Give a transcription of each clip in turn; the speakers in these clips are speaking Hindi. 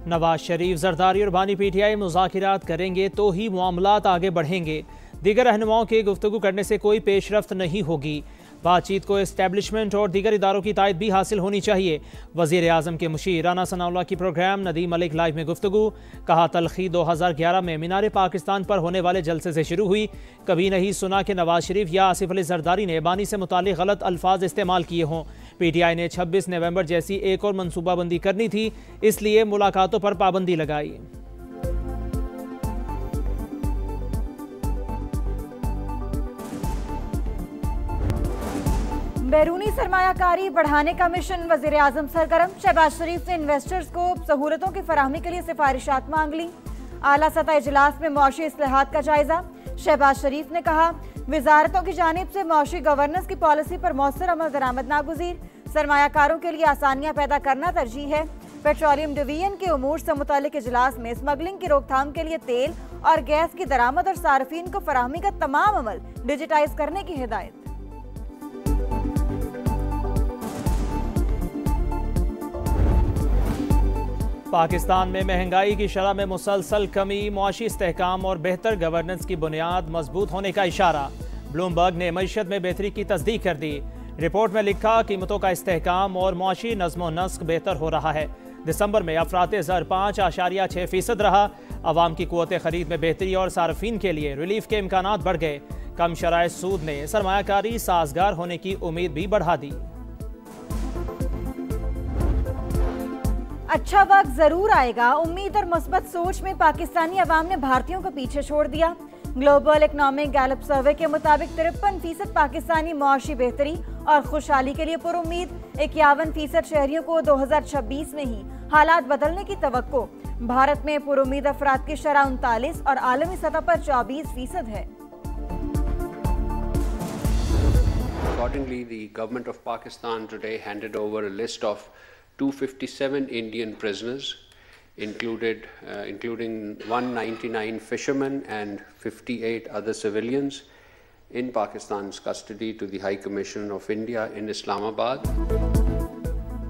नवाज शरीफ, जरदारी और बानी पीटीआई मुज़ाकिरात करेंगे तो ही मामलात आगे बढ़ेंगे। दीगर रहनुमाओं के गुफ्तगू करने से कोई पेशरफ्त नहीं होगी। बातचीत को एस्टेब्लिशमेंट और दीगर इदारों की तायद भी हासिल होनी चाहिए। वज़ीर आज़म के मुशीर राना सनाउल्लाह की प्रोग्राम नदीम मलिक लाइव में गुफ्तगू। कहा, तलखी 2011 में मीनार पाकिस्तान पर होने वाले जलसे से शुरू हुई। कभी नहीं सुना कि नवाज शरीफ या आसिफ अली जरदारी ने बानी से मुतालिक गलत अल्फाज इस्तेमाल किए हों। पीटीआई ने 26 नवंबर जैसी एक और मनसूबाबंदी करनी थी, इसलिए मुलाकातों पर पाबंदी लगाई। बैरूनी सरमायाकारी बढ़ाने का मिशन, वज़ीर आज़म सरगर्म। शहबाज शरीफ ने इन्वेस्टर्स को सहूलतों की फराहमी के लिए सिफारिशात मांग ली। आला सतह इजलास में मौशी इस्लाहात का जायजा। शहबाज शरीफ ने कहा, विजारतों की जानिब से मौशी गवर्नेंस की पॉलिसी पर मौसर अमल दरामद नागुज़ीर। सरमायाकारों के लिए आसानियां पैदा करना तरजीह है। पेट्रोलियम डिवीजन के उमूर से मुतालिक इजलास में स्मगलिंग की रोकथाम के लिए तेल और गैस की दरामद और सार्फिन को फराहमी का तमाम अमल डिजिटाइज करने की हिदायत। पाकिस्तान में महंगाई की शरह में मुसलसल कमी, मुआशी इस्तेहकाम और बेहतर गवर्नेंस की बुनियाद मजबूत होने का इशारा। ब्लूमबर्ग ने मईशत में बेहतरी की तस्दीक कर दी। रिपोर्ट में लिखा, कीमतों का इस्तेहकाम और मुआशी नज़्म नस्क बेहतर हो रहा है। दिसंबर में अफराते ज़र 5.6% रहा। अवाम की क़ुव्वत ख़रीद में बेहतरी और सार्फिन के लिए रिलीफ के इम्कानात बढ़ गए। कम शराय सूद ने सरमायाकारी साजगार होने की उम्मीद भी बढ़ा दी। अच्छा वक्त जरूर आएगा। उम्मीद और मुस्बत सोच में पाकिस्तानी अवाम ने भारतीयों को पीछे छोड़ दिया। ग्लोबल इकोनॉमिक गैलप सर्वे के मुताबिक 53% पाकिस्तानी मुआशी बेहतरी और खुशहाली के लिए पुरुम्मीद। 51% शहरियों को 2026 में ही हालात बदलने की तवक्को। भारत में पुरुम्मीद अफराद की शरह 39 और आलमी सतह पर 24% है। Accordingly, the government of Pakistan today handed over a list of 257 Indian prisoners, including 199 fishermen and 58 other civilians in Pakistan's custody to the High Commission of India in Islamabad.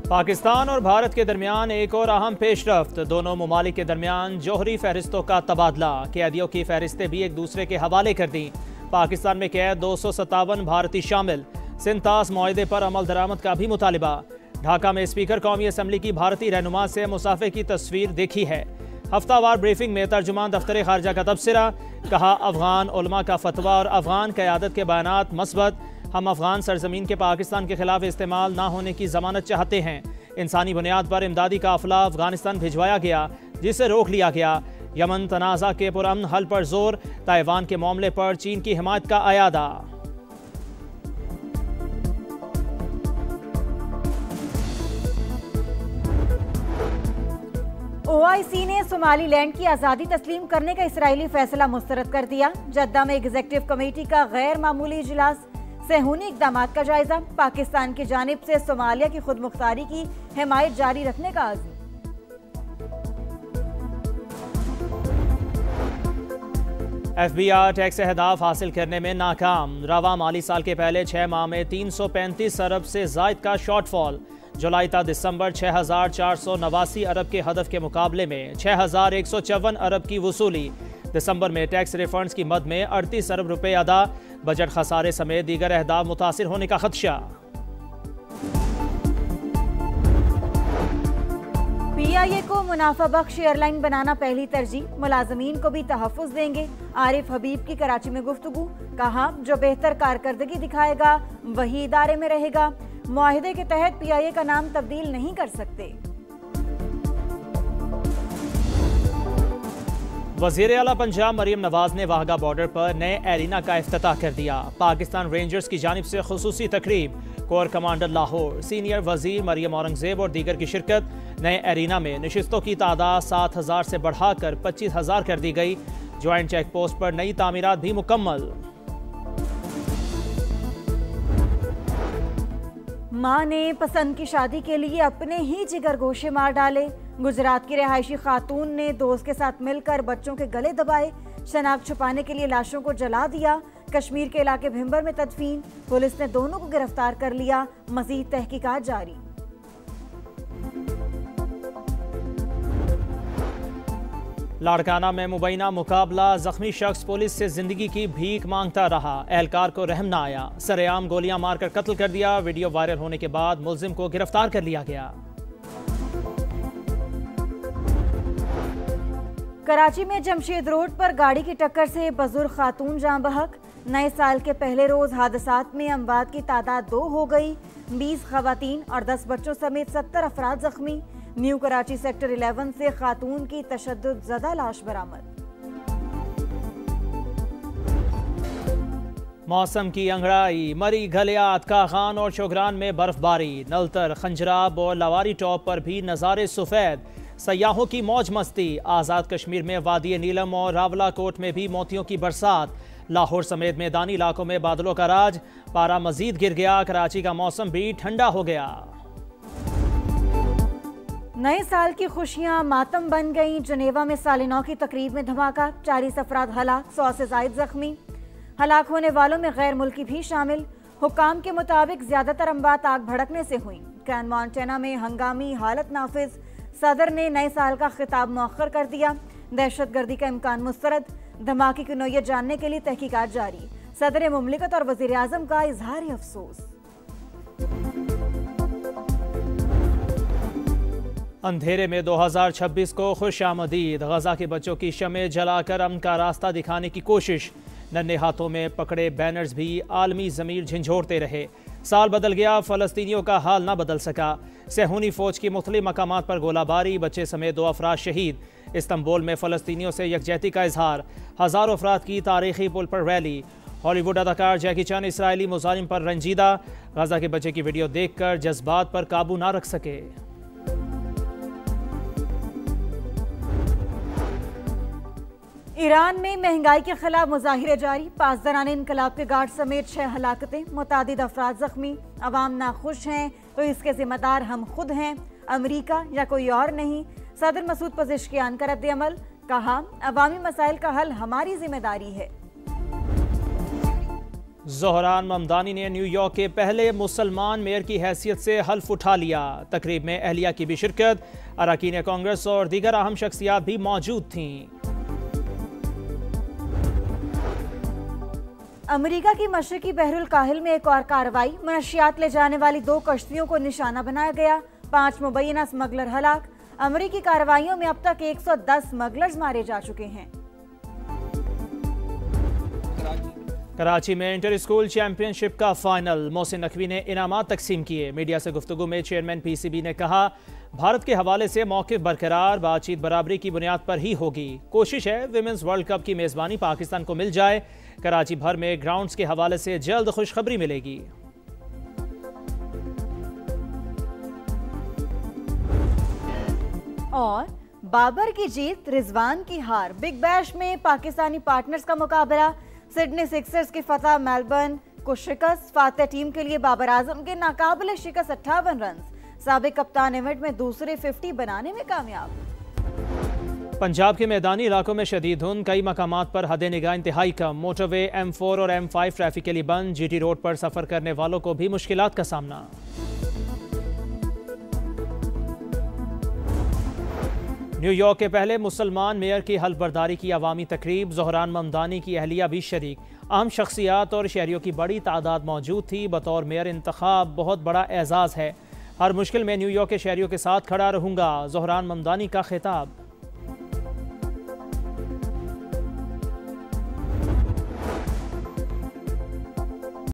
Pakistan और भारत के दरमियान एक और अहम पेशरफ्त। दोनों ममालिक के दरमियान जौहरी फहरिस्तों का तबादला। कैदियों की फहरिस्तें भी एक दूसरे के हवाले कर दी। पाकिस्तान में कैद 257 भारतीय शामिल। सिंतास मुआहदे पर अमल दरामद का भी मुतालिबा। ढाका में स्पीकर कौमी असम्बली की भारतीय रहनुमा से मुसाफे की तस्वीर देखी है। हफ्तावार ब्रीफिंग में तर्जुमान दफ्तर खारजा का तबसरा। कहा, अफगान उलमा का फतवा और अफगान क़यादत के बयानात मस्बत। हम अफगान सरजमीन के पाकिस्तान के खिलाफ इस्तेमाल ना होने की जमानत चाहते हैं। इंसानी बुनियाद पर इमदादी काफिला अफगानिस्तान भिजवाया गया, जिसे रोक लिया गया। यमन तनाज़ा के पुरअमन हल पर जोर। ताइवान के मामले पर चीन की हिमायत का अयादा। OIC ने सोमालीलैंड की आज़ादी तस्लीम करने का इसराइली फैसला मुस्तरद कर दिया। जद्दा में एग्जीक्यूटिव कमेटी का गैर मामूली इजलास। सेहूनी इक़दाम का जायजा। पाकिस्तान की जानिब से सोमालिया की खुद मुख्तारी की हिमायत जारी रखने का आज़म। FBI टैक्स अहदाफ हासिल करने में नाकाम। रवा माली साल के पहले 6 माह में 335 अरब से ज़ायद का शॉर्टफॉल। जुलाई ता दिसंबर 6,489 अरब के हदफ के मुकाबले में 6,154 अरब की वसूली। दिसंबर में टैक्स रिफंड्स की मद में 38 अरब रुपए अदा। बजट खसारे समेत दीगर अहदाफ मुतासिर होने का खदशा। PIA को मुनाफा बख्श एयरलाइन बनाना पहली तरजीह। मुलाजमीन को भी तहफ़्फ़ुज़ देंगे। आरिफ हबीब की कराची में गुफ्तगू। कहा, जो बेहतर कारकर्दगी दिखाएगा वही इदारे में रहेगा। मुआहिदे के तहत PIA का नाम तब्दील नहीं कर सकते। वज़ीर आला पंजाब मरीम नवाज ने वाहगा बॉर्डर पर नए एरिना का इफ्तिताह कर दिया। पाकिस्तान रेंजर्स की जानिब से खुसूसी तकरीब। कोर कमांडर लाहौर, सीनियर वजीर मरियम औरंगजेब और दीगर की शिरकत। नए एरिना में नशिस्तों की तादाद 7,000 से बढ़ाकर 25,000 कर दी गई। ज्वाइंट चेक पोस्ट पर नई तामीरात भी मुकम्मल। मां ने पसंद की शादी के लिए अपने ही जिगर गोशे मार डाले। गुजरात की रिहायशी खातून ने दोस्त के साथ मिलकर बच्चों के गले दबाए। शनाख्त छुपाने के लिए लाशों को जला दिया। कश्मीर के इलाके भिंबर में तदफीन। पुलिस ने दोनों को गिरफ्तार कर लिया। मजीद तहकीकात जारी। लाड़काना में मुबैना मुकाबला, जख्मी शख्स पुलिस से जिंदगी की भीख मांगता रहा, एहलकार को रहम न आया, सरेआम गोलियां मारकर कत्ल कर दिया। वीडियो वायरल होने के बाद मुलजिम को गिरफ्तार कर लिया गया। कराची में जमशेद रोड पर गाड़ी की टक्कर से बुजुर्ग खातून जान बहक। नए साल के पहले रोज हादसात में अमवात की तादाद 2 हो गई। 20 खवातीन और 10 बच्चों समेत 70 अफराद जख्मी। न्यू कराची सेक्टर 11 से खातून की तशद्दुद ज़दा लाश बरामद। मौसम की अंगड़ाई, मरी घलियात, काखान और चोगरान में बर्फबारी, नलतर, खंजराब और लवारी टॉप पर भी नज़ारे सफ़ेद, सयाहों की मौज मस्ती। आज़ाद कश्मीर में वादी नीलम और रावलाकोट में भी मोतियों की बरसात। लाहौर समेत मैदानी इलाकों में बादलों का राज, पारा मजीद गिर गया। कराची का मौसम भी ठंडा हो गया। नए साल की खुशियां मातम बन गईं। जनेवा में साल नौ की तकरीब में धमाका, 40 अफराद हलाक, 100 से जायद जख्मी। हलाक होने वालों में गैर मुल्की भी शामिल। हुकाम के मुताबिक ज्यादातर अमवात आग भड़कने से हुई। ग्रैंड मॉन्टेना में हंगामी हालत नाफिज, सदर ने नए साल का खिताब मौखर कर दिया। दहशतगर्दी का इम्कान मुस्तरद, धमाके की नौयत जानने के लिए तहकीकात जारी। सदर मुमलिकत और वजीर आजम का इजहार अफसोस। अंधेरे में 2026 को खुश आमदीद, गजा के बच्चों की शमें जलाकर अमन का रास्ता दिखाने की कोशिश। नन्हे हाथों में पकड़े बैनर्स भी आलमी ज़मीर झंझोड़ते रहे। साल बदल गया, फ़लस्तीनियों का हाल ना बदल सका। सेहूनी फ़ौज की मुख्तलिफ मकामात पर गोलाबारी, बच्चे समेत 2 अफराद शहीद। इस्तंबुल में फ़लस्तीनियों से यकजहती का इजहार, हज़ारों अफराद की तारीखी पुल पर रैली। हॉलीवुड अदाकार जैकी चैन इसराइली मुजालिम पर रंजीदा, गजा के बच्चे की वीडियो देखकर जज्बात पर काबू ना रख सके। ईरान में महंगाई के खिलाफ मुजाहिरे जारी, 5 दराने इनकलाब के गार्ड समेत 6 हलाकतें, मुतादिद अफराद जख्मी। अवाम नाखुश हैं तो इसके जिम्मेदार हम खुद हैं, अमरीका या कोई और नहीं। सदर मसूद पज़ेश्कियान का रद्द-ए-अमल, कहा अवामी मसाइल का हल हमारी जिम्मेदारी है। ज़ोहरान ममदानी ने न्यूयॉर्क के पहले मुसलमान मेयर की हैसियत से हल्फ उठा लिया। तकरीब में अहलिया की भी शिरकत, अरकान कांग्रेस और दीगर अहम शख्सियात भी मौजूद थीं। अमेरिका की मशरकी बहरुल काहिल में एक और कार्रवाई, मनशियात ले जाने वाली 2 कश्तियों को निशाना बनाया गया। 5 मुबैना स्मगलर हलाक। अमेरिकी कार्रवाइयों में अब तक 110 स्मगलर्स मारे जा चुके हैं। कराची में इंटर स्कूल चैंपियनशिप का फाइनल, मोहसिन नकवी ने इनामात तकसीम किए। मीडिया से गुफ्तगू में चेयरमैन PCB ने कहा, भारत के हवाले से मौक़िफ़ बरकरार, बातचीत बराबरी की बुनियाद पर ही होगी। कोशिश है विमेंस वर्ल्ड कप की मेज़बानी पाकिस्तान को मिल जाए। कराची भर में ग्राउंड्स के हवाले से जल्द खुशखबरी मिलेगी। और बाबर की जीत, रिजवान की हार। बिग बैश में पाकिस्तानी पार्टनर्स का मुकाबला, सिडनी सिक्सर्स की फतह, मेलबर्न को शिकस्त। फातह टीम के लिए बाबर आजम के नाकाबिले शिकस्त 58 रन। साबिक कप्तान इवेंट में दूसरे 50 बनाने में कामयाब। पंजाब के मैदानी इलाकों में शदीद धुंध, कई मकामात पर हद निगाह इंतहाई कम। मोटरवे M4 और M5 ट्रैफिक के लिए बंद। GT रोड पर सफर करने वालों को भी मुश्किलात का सामना। न्यूयॉर्क के पहले मुसलमान मेयर की हल्फबर्दारी की अवामी तकरीब, ज़ोहरान ममदानी की अहलिया भी शरीक। अहम शख्सियात और शहरियों की बड़ी तादाद मौजूद थी। बतौर मेयर इंतखाब बहुत बड़ा एजाज़ है। हर मुश्किल में न्यूयॉर्क के शहरियों के साथ खड़ा रहूंगा, ज़ोहरान ममदानी का खिताब।